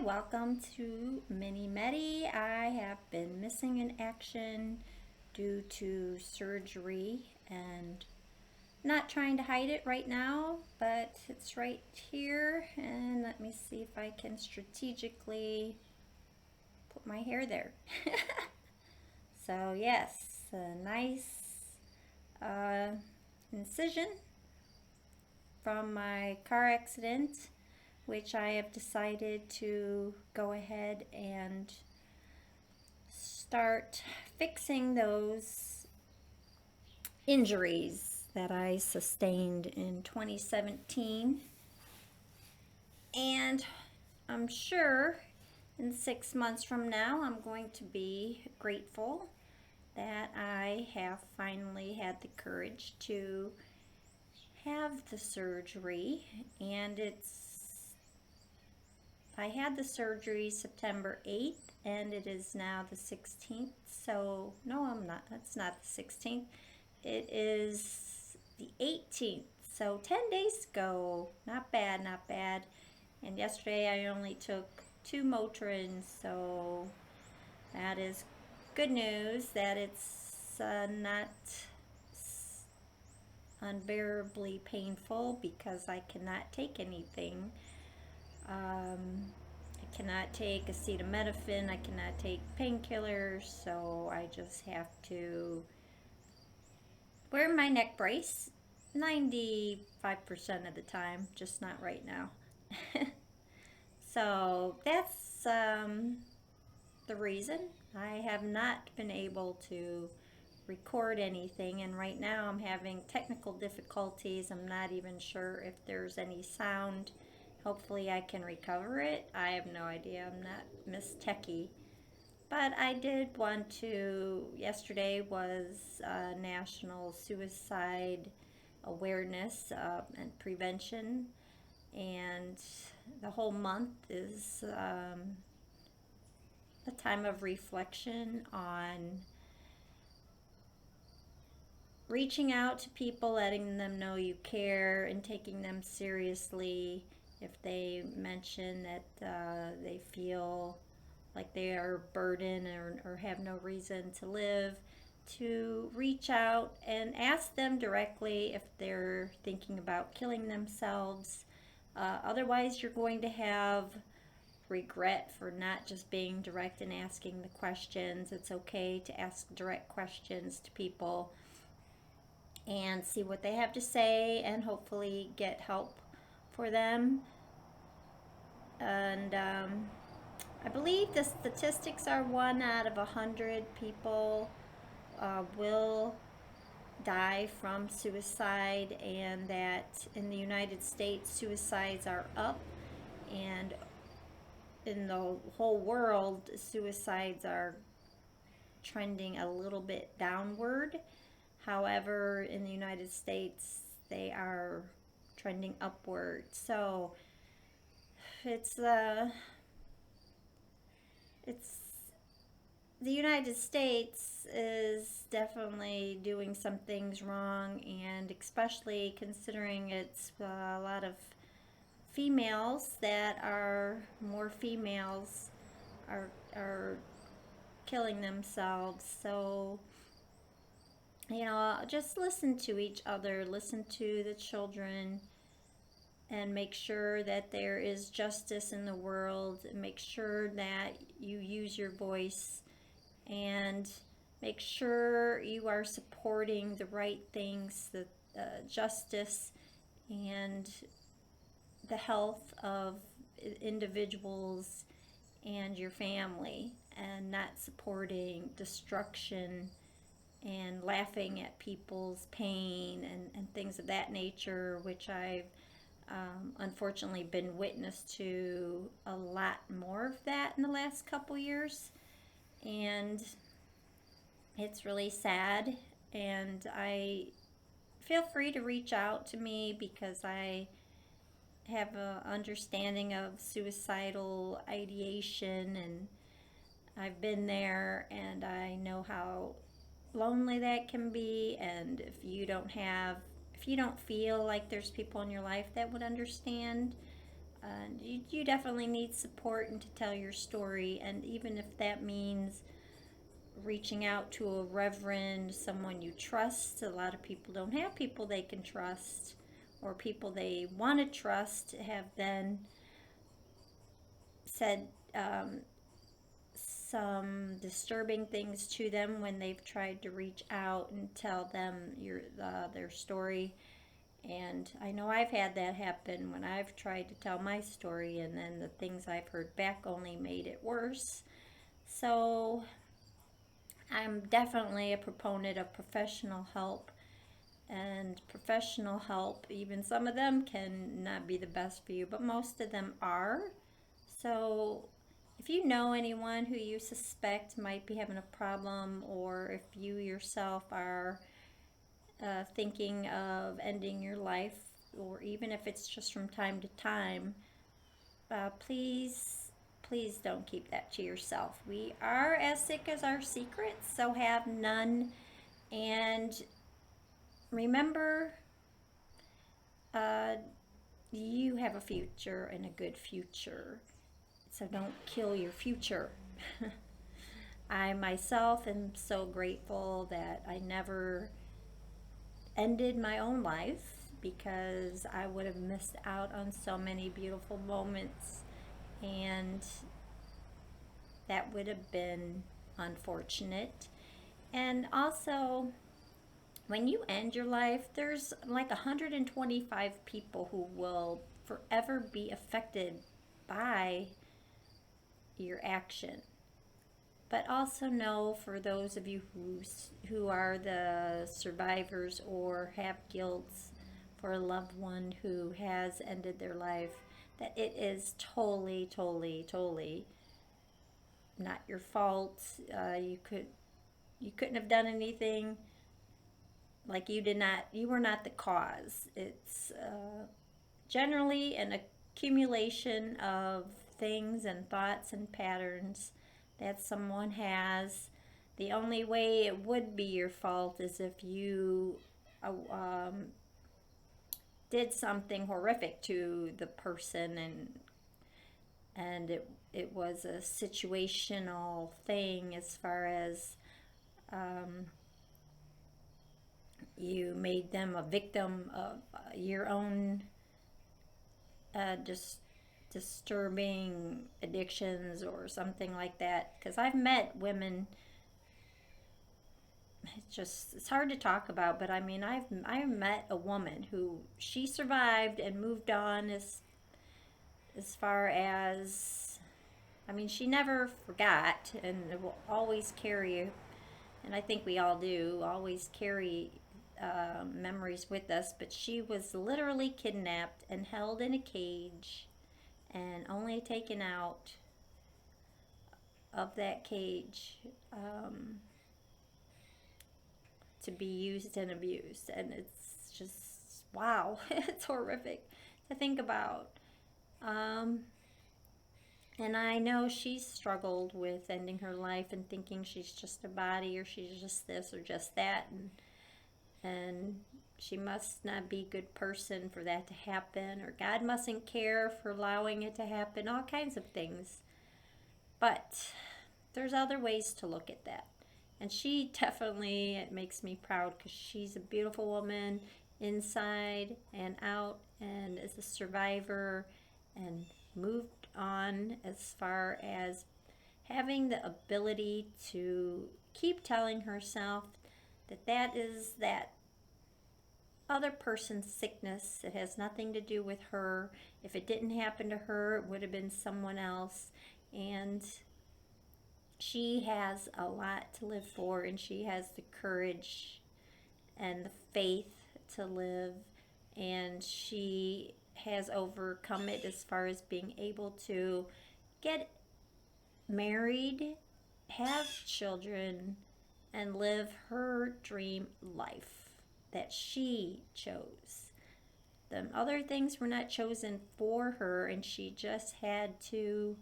welcome to Mini Medi. I have been missing in action due to surgery and not trying to hide it right now, but it's right here. And let me see if I can strategically put my hair there. So yes, a nice incision from my car accident, which I have decided to go ahead and start fixing those injuries that I sustained in 2017. And I'm sure in 6 months from now, I'm going to be grateful that I have finally had the courage to have the surgery. And I had the surgery September 8th, and it is now the 16th. So, no, I'm not. That's not the 16th. It is the 18th. So, 10 days ago. Not bad, not bad. And yesterday I only took 2 Motrins, so that is good news that it's not unbearably painful, because I cannot take anything. I cannot take acetaminophen, I cannot take painkillers, so I just have to wear my neck brace 95% of the time, just not right now. So that's the reason I have not been able to record anything, and right now I'm having technical difficulties. I'm not even sure if there's any sound. Hopefully I can recover it. I have no idea. I'm not Miss Techie. But I did want to, yesterday was National Suicide Awareness and Prevention, and the whole month is a time of reflection on reaching out to people, letting them know you care, and taking them seriously if they mention that they feel like they are burdened or have no reason to live, to reach out and ask them directly if they're thinking about killing themselves. Otherwise, you're going to have regret for not just being direct and asking the questions. It's okay to ask direct questions to people and see what they have to say, and hopefully get help for them. And I believe the statistics are 1 out of 100 people will die from suicide, and that in the United States suicides are up, and in the whole world suicides are trending a little bit downward. However, in the United States they are trending upward. So it's the United States is definitely doing some things wrong, and especially considering it's a lot of females that are more females are killing themselves. So, just listen to each other, listen to the children, and make sure that there is justice in the world. Make sure that you use your voice, and make sure you are supporting the right things, the justice and the health of individuals and your family, and not supporting destruction and laughing at people's pain and things of that nature, which I've unfortunately been witness to a lot more of that in the last couple years. And it's really sad, and I feel free to reach out to me, because I have an understanding of suicidal ideation, and I've been there, and I know how lonely that can be. And if you don't feel like there's people in your life that would understand, You definitely need support and to tell your story, and even if that means reaching out to a reverend, someone you trust. A lot of people don't have people they can trust, or people they want to trust have then said some disturbing things to them when they've tried to reach out and tell them their story. And I know I've had that happen when I've tried to tell my story, and then the things I've heard back only made it worse. So I'm definitely a proponent of professional help. And professional help, even some of them can not be the best for you, but most of them are. So if you know anyone who you suspect might be having a problem, or if you yourself are thinking of ending your life, or even if it's just from time to time, please don't keep that to yourself. We are as sick as our secrets, so have none. And remember, uh, you have a future, and a good future. So don't kill your future. I myself am so grateful that I never ended my own life, because I would have missed out on so many beautiful moments, and that would have been unfortunate. And also, when you end your life, there's like 125 people who will forever be affected by your action. But also know, for those of you who are the survivors or have guilt for a loved one who has ended their life, that it is totally, totally, totally not your fault. You couldn't have done anything. Like, you were not the cause. It's generally an accumulation of things and thoughts and patterns that someone has. The only way it would be your fault is if you did something horrific to the person, and it was a situational thing, as far as you made them a victim of your own just disturbing addictions or something like that. Because I've met women, it's hard to talk about, but I mean, I've met a woman who, she survived and moved on, as far as, I mean, she never forgot, and will always carry, and I think we all do, always carry memories with us. But she was literally kidnapped and held in a cage, and only taken out of that cage to be used and abused. And it's just, wow, it's horrific to think about. And I know she's struggled with ending her life and thinking she's just a body, or she's just this or just that, and she must not be a good person for that to happen, or God mustn't care for allowing it to happen, all kinds of things. But there's other ways to look at that. And she definitely, it makes me proud, because she's a beautiful woman inside and out, and is a survivor, and moved on, as far as having the ability to keep telling herself that that is that other person's sickness. It has nothing to do with her. If it didn't happen to her, it would have been someone else. And she has a lot to live for, and she has the courage and the faith to live, and she has overcome it, as far as being able to get married, have children, and live her dream life that she chose. The other things were not chosen for her, and she just had to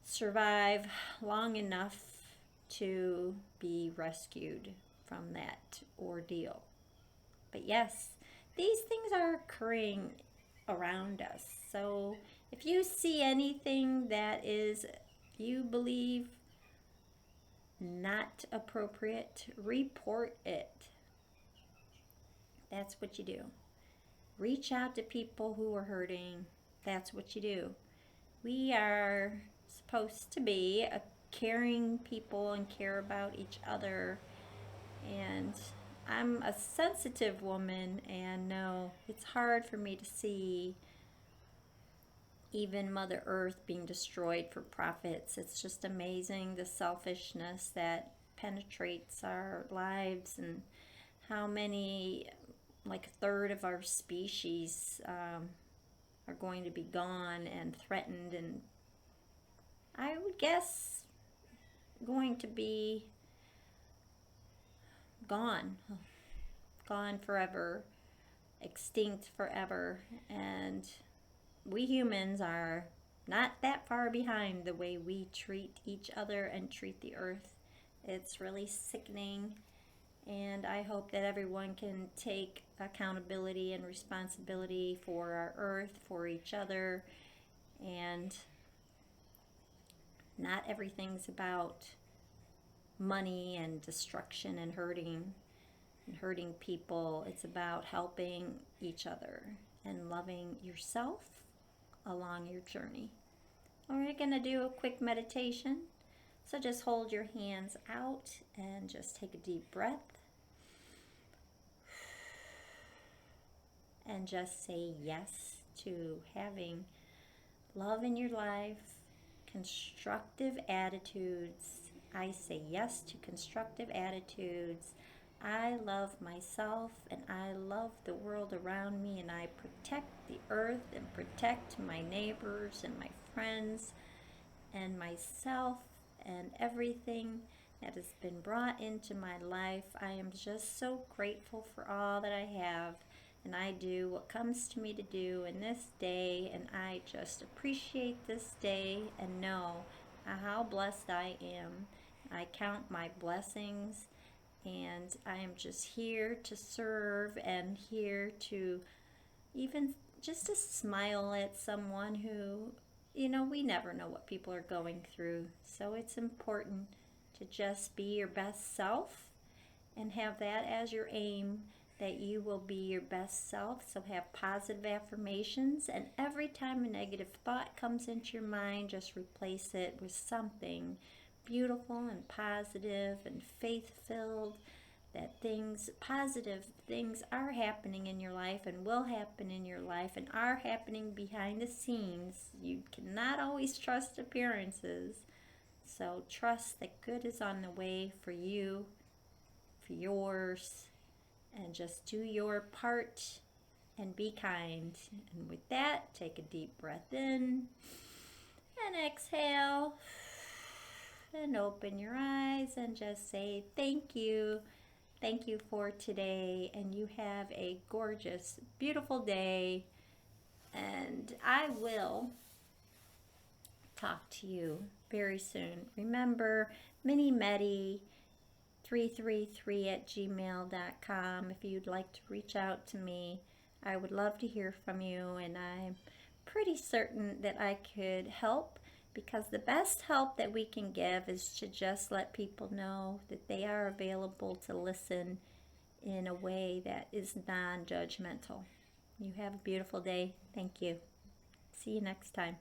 survive long enough to be rescued from that ordeal. But yes, these things are occurring around us. So If you see anything that is, you believe, not appropriate, report it. That's what you do. Reach out to people who are hurting. That's what you do. We are supposed to be a caring people and care about each other. And I'm a sensitive woman, and no, it's hard for me to see even Mother Earth being destroyed for profits. It's just amazing the selfishness that penetrates our lives, and how many, like a third of our species, are going to be gone and threatened, and I would guess going to be gone, gone forever, extinct forever. And we humans are not that far behind the way we treat each other and treat the earth. It's really sickening, and I hope that everyone can take accountability and responsibility for our earth, for each other, and not everything's about money and destruction and hurting people. It's about helping each other and loving yourself along your journey. We're going to do a quick meditation. So just hold your hands out and just take a deep breath. And just say yes to having love in your life, constructive attitudes. I say yes to constructive attitudes. I love myself and I love the world around me, and I protect the earth and protect my neighbors and my friends and myself and everything that has been brought into my life. I am just so grateful for all that I have, and I do what comes to me to do in this day, and I just appreciate this day and know how blessed I am. I count my blessings, and I am just here to serve and here to even just to smile at someone who, we never know what people are going through. So it's important to just be your best self and have that as your aim, that you will be your best self. So have positive affirmations, and every time a negative thought comes into your mind, just replace it with something beautiful and positive and faith-filled, that positive things are happening in your life and will happen in your life and are happening behind the scenes. You cannot always trust appearances. So trust that good is on the way for you, for yours, and just do your part and be kind. And with that, take a deep breath in and exhale and open your eyes and just say thank you. Thank you for today, and you have a gorgeous, beautiful day, and I will talk to you very soon. Remember, minimedi333@gmail.com if you'd like to reach out to me. I would love to hear from you, and I'm pretty certain that I could help, because the best help that we can give is to just let people know that they are available to listen in a way that is non-judgmental. You have a beautiful day. Thank you. See you next time.